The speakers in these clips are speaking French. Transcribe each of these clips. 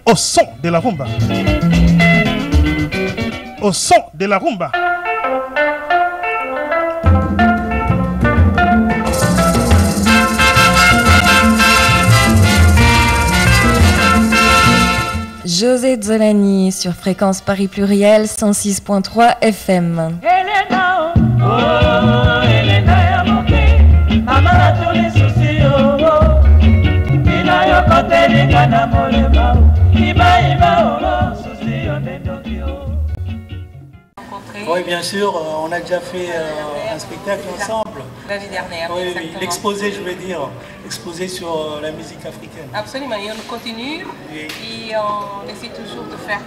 Au son de la rumba. Au son de la rumba. José Zolani sur Fréquence Paris Pluriel 106.3 FM. Elena, oh, Elena ya moke, mama tous les soucis, oh, ina yo kote lingana molema, iba, oh, soucis, on est Tokyo. Oui, bien sûr, on a déjà fait un spectacle ensemble. L'année dernière, oui, exactement. L'exposé, je veux dire, exposé sur la musique africaine. Absolument, et on continue et on essaie toujours de faire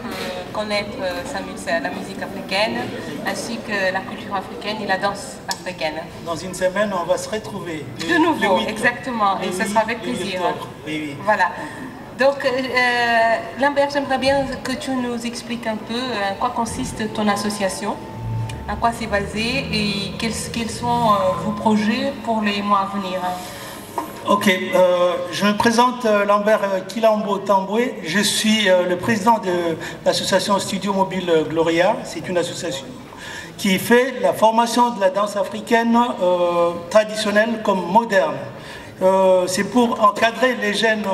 connaître la musique africaine ainsi que la culture africaine et la danse africaine. Dans une semaine, on va se retrouver. De nouveau, exactement, et ça sera avec plaisir. Oui. Voilà. Donc, Lambert, j'aimerais bien que tu nous expliques un peu en quoi consiste ton association, en quoi c'est basé et quels sont vos projets pour les mois à venir. Ok, je me présente Lambert Kilambo Tamboué. Je suis le président de l'association Studio Mobile Gloria. C'est une association qui fait la formation de la danse africaine traditionnelle comme moderne. C'est pour encadrer les jeunes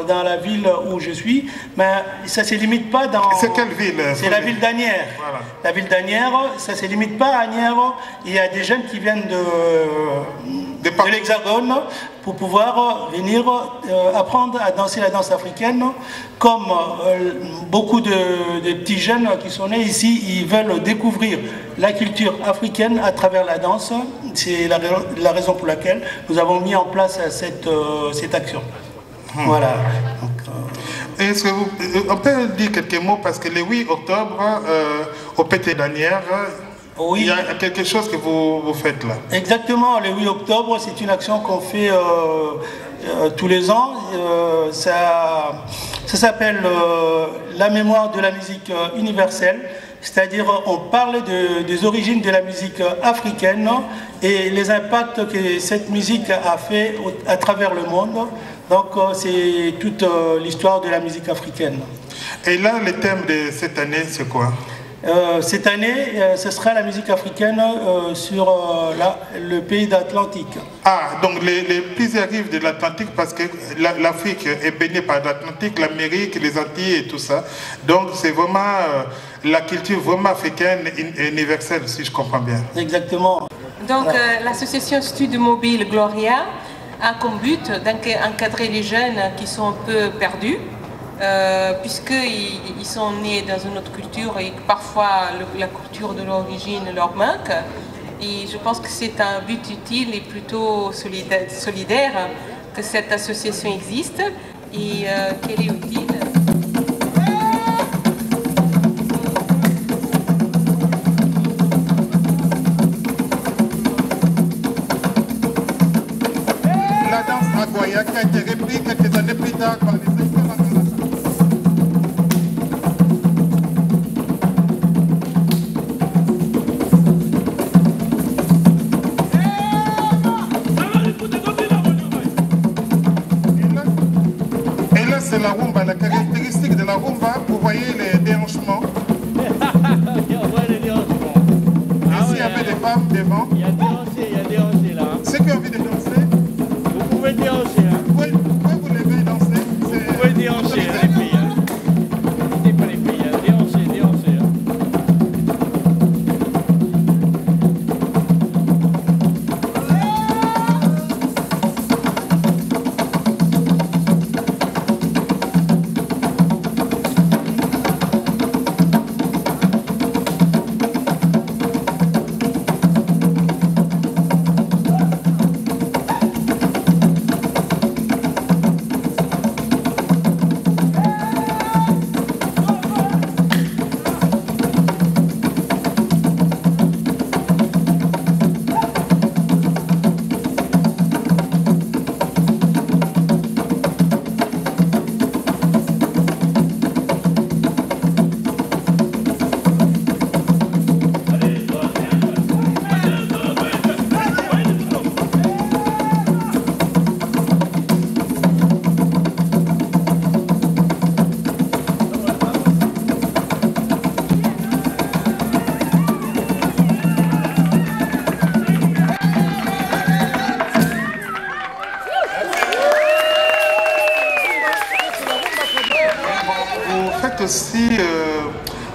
dans la ville où je suis, mais ça ne se limite pas dans... C'est quelle ville? C'est la ville d'Anières. Voilà. La ville d'Anières, ça ne se limite pas à Anières. Il y a des jeunes qui viennent de l'Hexagone pour pouvoir venir apprendre à danser la danse africaine. Comme beaucoup de petits jeunes qui sont nés ici, ils veulent découvrir la culture africaine à travers la danse. C'est la raison pour laquelle nous avons mis en place cette action. Voilà. Est-ce que on peut dire quelques mots parce que le 8 octobre, au PT d'Anières, oui. Il y a quelque chose que vous faites là. Exactement, le 8 octobre, c'est une action qu'on fait tous les ans. Ça s'appelle la mémoire de la musique universelle. C'est-à-dire on parle des origines de la musique africaine et les impacts que cette musique a fait à travers le monde. Donc c'est toute l'histoire de la musique africaine. Et là, le thème de cette année, c'est quoi? Cette année, ce sera la musique africaine sur le pays d'Atlantique. Ah, donc les plusieurs rives de l'Atlantique, parce que l'Afrique est baignée par l'Atlantique, l'Amérique, les Antilles et tout ça. Donc c'est vraiment la culture vraiment africaine universelle, si je comprends bien. Exactement. Donc l'association Studio Mobile Gloria a comme but d'encadrer les jeunes qui sont un peu perdus. Puisqu'ils sont nés dans une autre culture et que parfois la culture de l'origine leur manque. Et je pense que c'est un but utile et plutôt solidaire que cette association existe et qu'elle est utile. La danse Aguaya qui a été reprise quelques années plus tard par les la rumba, la caractéristique de la rumba, vous voyez les déhanchements. Ici, il y avait des femmes devant. Il y a des hanchés là. Ceux qui ont envie de danser, vous pouvez déhancher. Hein. Vous pouvez lever et danser. Vous pouvez déhancher, les filles. Hein. C'est pas les filles, hein. Déhancher. Hein.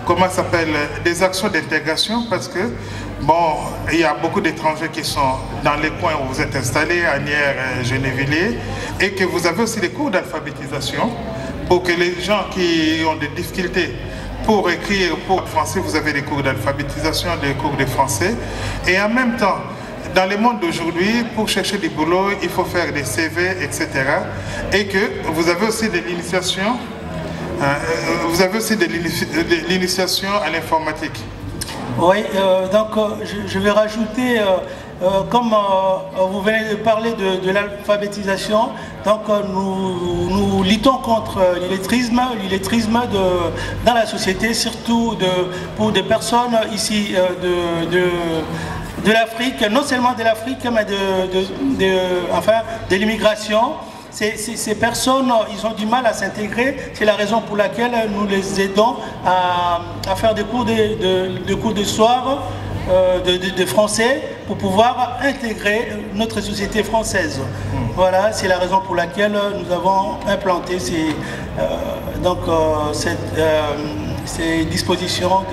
comment ça s'appelle, des actions d'intégration parce que, bon, il y a beaucoup d'étrangers qui sont dans les coins où vous êtes installés, Asnières, Gennevilliers, et que vous avez aussi des cours d'alphabétisation pour que les gens qui ont des difficultés pour écrire, pour le français, vous avez des cours d'alphabétisation, des cours de français. Et en même temps, dans le monde d'aujourd'hui, pour chercher du boulot, il faut faire des CV, etc. Et que vous avez aussi de l'initiation, l'initiation à l'informatique. Oui, donc je vais rajouter, comme vous venez de parler de l'alphabétisation, donc nous luttons contre l'illettrisme dans la société, surtout pour des personnes ici de l'Afrique, non seulement de l'Afrique, mais de l'immigration. Ces personnes, ils ont du mal à s'intégrer. C'est la raison pour laquelle nous les aidons à faire des cours de soir, de français, pour pouvoir intégrer notre société française. Voilà, c'est la raison pour laquelle nous avons implanté cette disposition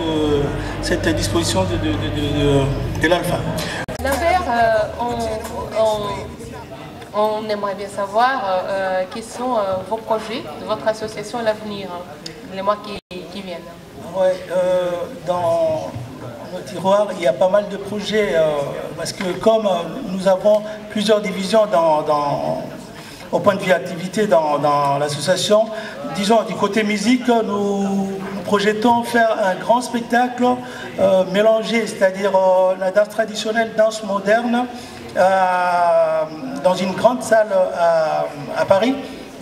de l'alpha. Lambert, on aimerait bien savoir quels sont vos projets de votre association à l'avenir, les mois qui viennent. Ouais, dans nos tiroirs, il y a pas mal de projets parce que comme nous avons plusieurs divisions au point de vue activité dans l'association, disons du côté musique, nous projetons faire un grand spectacle mélangé, c'est-à-dire la danse traditionnelle, danse moderne, dans une grande salle à Paris.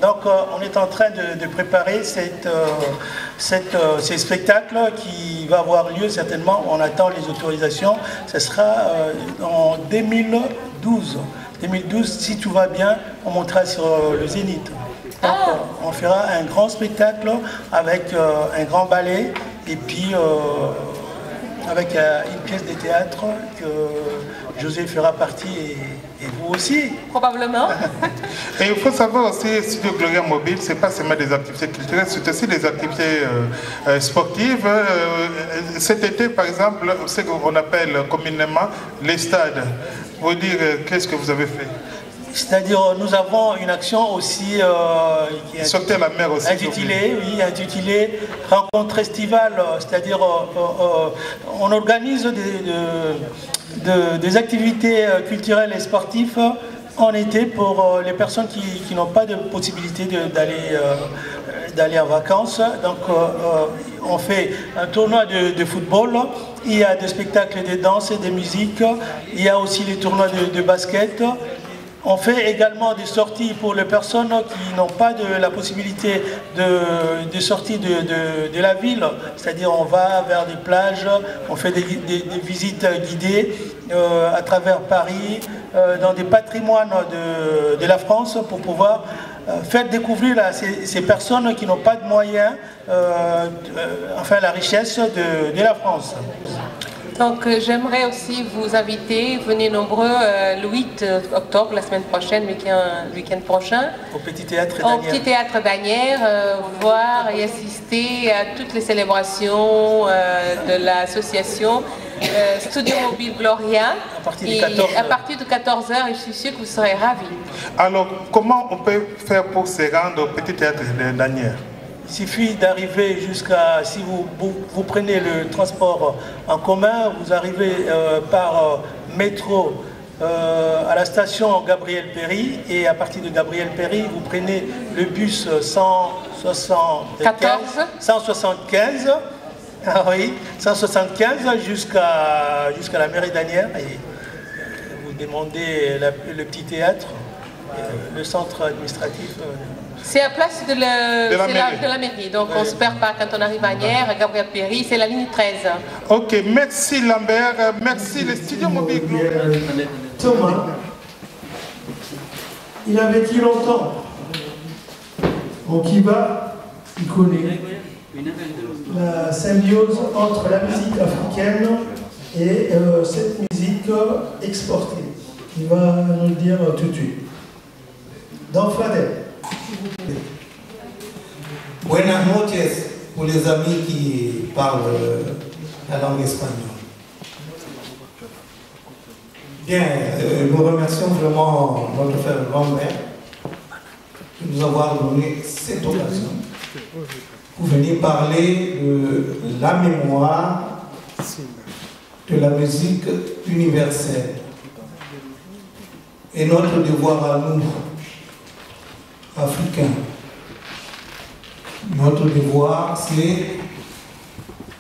Donc on est en train de préparer ces spectacles qui va avoir lieu certainement, on attend les autorisations, ce sera en 2012. 2012, si tout va bien, on montera sur le Zénith. Donc on fera un grand spectacle avec un grand ballet et puis avec une pièce de théâtre que José fera partie et vous aussi. Probablement. Et il faut savoir aussi, Studio Gloria Mobile, ce n'est pas seulement des activités culturelles, c'est aussi des activités sportives. Cet été, par exemple, ce qu'on appelle communément les stades. Vous dire, qu'est-ce que vous avez fait? C'est-à-dire, nous avons une action aussi qui est la mer aussi, intitulée Rencontre estivale, c'est-à-dire on organise des activités culturelles et sportives en été pour les personnes qui n'ont pas de possibilité d'aller en vacances. Donc on fait un tournoi de football, il y a des spectacles de danse et de musique, il y a aussi les tournois de basket. On fait également des sorties pour les personnes qui n'ont pas la possibilité de sortir de la ville. C'est-à-dire on va vers des plages, on fait des visites guidées à travers Paris, dans des patrimoines de la France pour pouvoir faire découvrir ces personnes qui n'ont pas de moyens, la richesse de la France. Donc j'aimerais aussi vous inviter, venez nombreux le 8 octobre, la semaine prochaine, le week-end prochain, au Petit Théâtre d'Asnières. Au Petit Théâtre d'Asnières, voir et assister à toutes les célébrations de l'association Studio Mobile Gloria. À partir de 14h, je suis sûre que vous serez ravis. Alors, comment on peut faire pour se rendre au Petit Théâtre d'Asnières? Il suffit d'arriver si vous prenez le transport en commun, vous arrivez par métro à la station Gabriel Péri et à partir de Gabriel Péri, vous prenez le bus 175 jusqu'à la mairie d'Asnières et vous demandez le petit théâtre, le centre administratif. C'est à place de la mairie, donc on se perd pas quand on arrive à Asnières, à Gabriel Péri, c'est la ligne 13. Ok, merci Lambert, merci les studios mobiles. Thomas, il a vécu longtemps. En Kiba, il connaît la symbiose entre la musique africaine et cette musique exportée. Il va nous le dire tout de suite. Dans Fadel. Buenas noches pour les amis qui parlent la langue espagnole. Bien, nous remercions vraiment notre frère Lambert de nous avoir donné cette occasion pour venir parler de la mémoire de la musique universelle. Et notre devoir à nous, Africains, notre devoir, c'est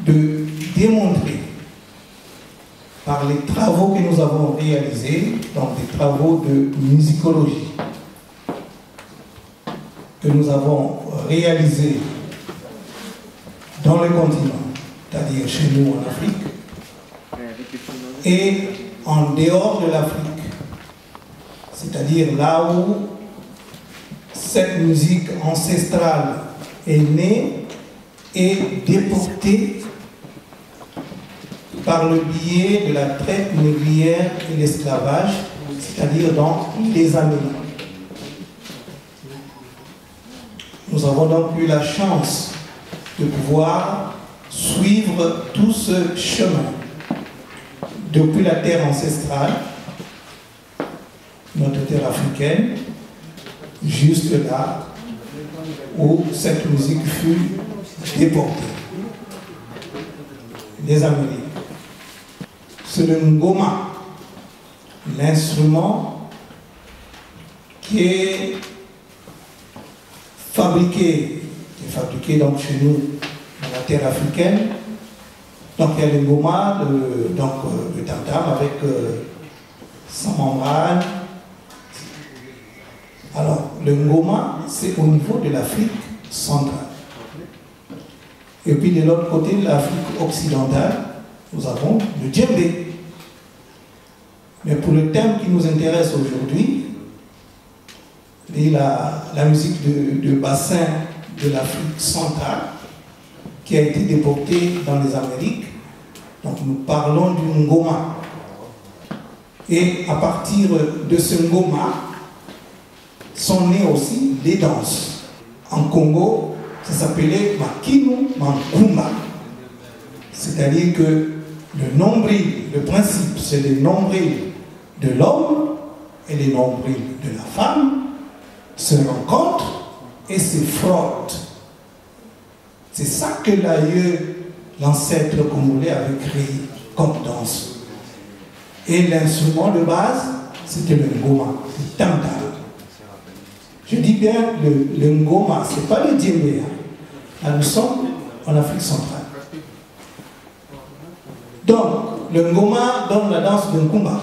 de démontrer par les travaux que nous avons réalisés, donc des travaux de musicologie, que nous avons réalisés dans le continent, c'est-à-dire chez nous en Afrique, et en dehors de l'Afrique, c'est-à-dire là où cette musique ancestrale est née et déportée par le biais de la traite négrière et l'esclavage, c'est-à-dire dans les Amériques. Nous avons donc eu la chance de pouvoir suivre tout ce chemin depuis la terre ancestrale, notre terre africaine, jusque là où cette musique fut déportée. Les Amériques. C'est le ngoma, l'instrument qui est fabriqué donc chez nous dans la terre africaine. Donc il y a le ngoma, le tam-tam avec sa membrane. Alors le ngoma, c'est au niveau de l'Afrique centrale. Et puis de l'autre côté de l'Afrique occidentale, nous avons le djembé. Mais pour le thème qui nous intéresse aujourd'hui, la musique de bassin de l'Afrique centrale, qui a été déportée dans les Amériques, donc nous parlons du ngoma. Et à partir de ce ngoma, sont nées aussi les danses. En Congo, ça s'appelait Makinu Mankumba. C'est-à-dire que le nombril, le principe, c'est le nombril de l'homme et le nombril de la femme se rencontrent et se frottent. C'est ça que l'ancêtre congolais avait créé comme danse. Et l'instrument de base, c'était le ngoma, le tam-tam. Je dis bien le ngoma, ce n'est pas le djembé. Là, nous sommes en Afrique centrale. Donc, le ngoma donne la danse de Nkumba.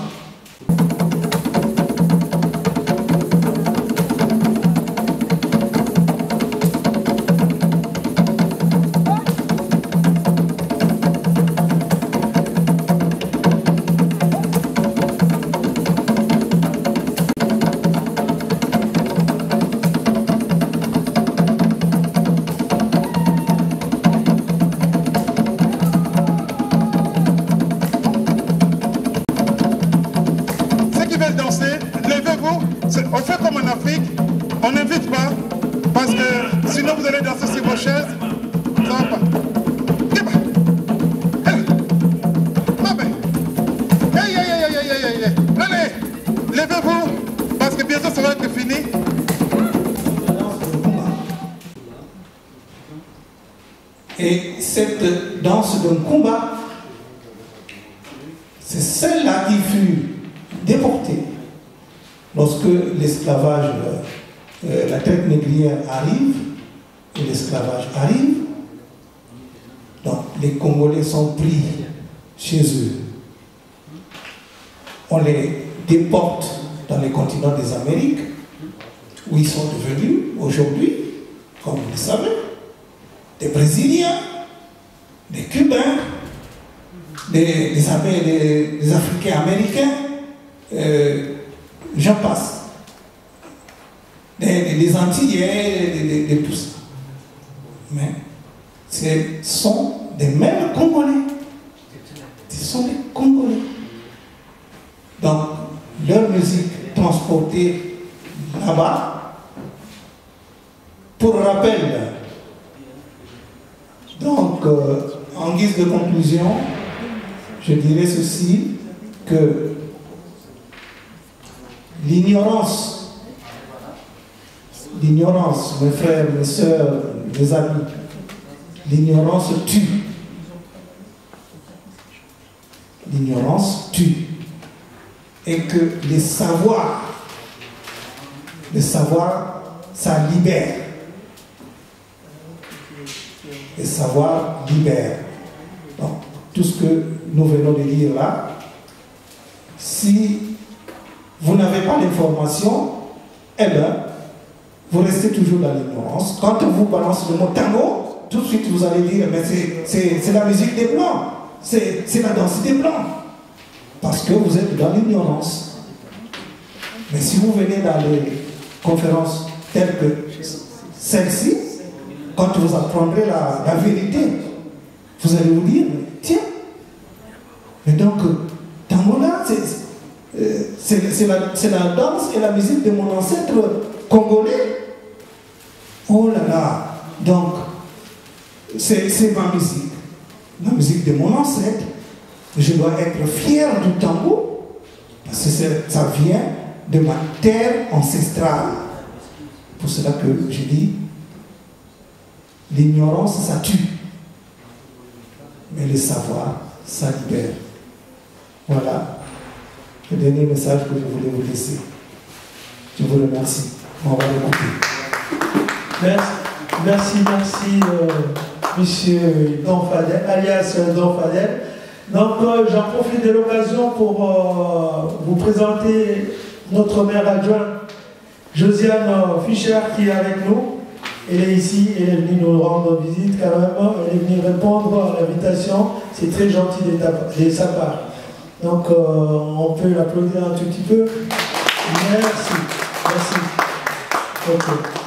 Et cette danse de Nkumba, c'est celle-là qui fut déportée lorsque l'esclavage, la traite négrière arrive, et l'esclavage arrive. Donc les Congolais sont pris chez eux. On les déporte dans les continents des Amériques, où ils sont devenus aujourd'hui, comme vous le savez, des Brésiliens, des Cubains, des Africains américains, j'en passe, des Antillais, de tout ça. Mais ce sont des mêmes Congolais. Ce sont des Congolais. Donc, leur musique transportée là-bas, pour rappel, Donc, en guise de conclusion, je dirais ceci, que l'ignorance, mes frères, mes sœurs, mes amis, l'ignorance tue. L'ignorance tue. Et que les savoirs, ça libère. Les savoirs libèrent. Donc, tout ce que nous venons de dire là, si vous n'avez pas l'information, eh bien, vous restez toujours dans l'ignorance. Quand on vous balance le mot tango, tout de suite vous allez dire, mais c'est la musique des Blancs, c'est la danse des Blancs. Parce que vous êtes dans l'ignorance. Mais si vous venez dans les conférences telles que celle-ci, quand vous apprendrez la vérité, vous allez vous dire, tiens, mais donc, tango là, c'est la danse et la musique de mon ancêtre congolais. Oh là là, donc, c'est ma musique, la musique de mon ancêtre. Je dois être fier du tango, parce que ça vient de ma terre ancestrale. Pour cela que je dis, l'ignorance, ça tue. Mais le savoir, ça libère. Voilà le dernier message que je voulais vous laisser. Je vous remercie. On va l'écouter. Merci, monsieur Don Fadel, alias Don Fadel. Donc, j'en profite de l'occasion pour vous présenter notre maire adjoint, Josiane Fischer, qui est avec nous. Elle est ici, elle est venue nous rendre visite quand même, elle est venue répondre à l'invitation, c'est très gentil de sa part. Donc on peut l'applaudir un tout petit peu. Merci. Okay.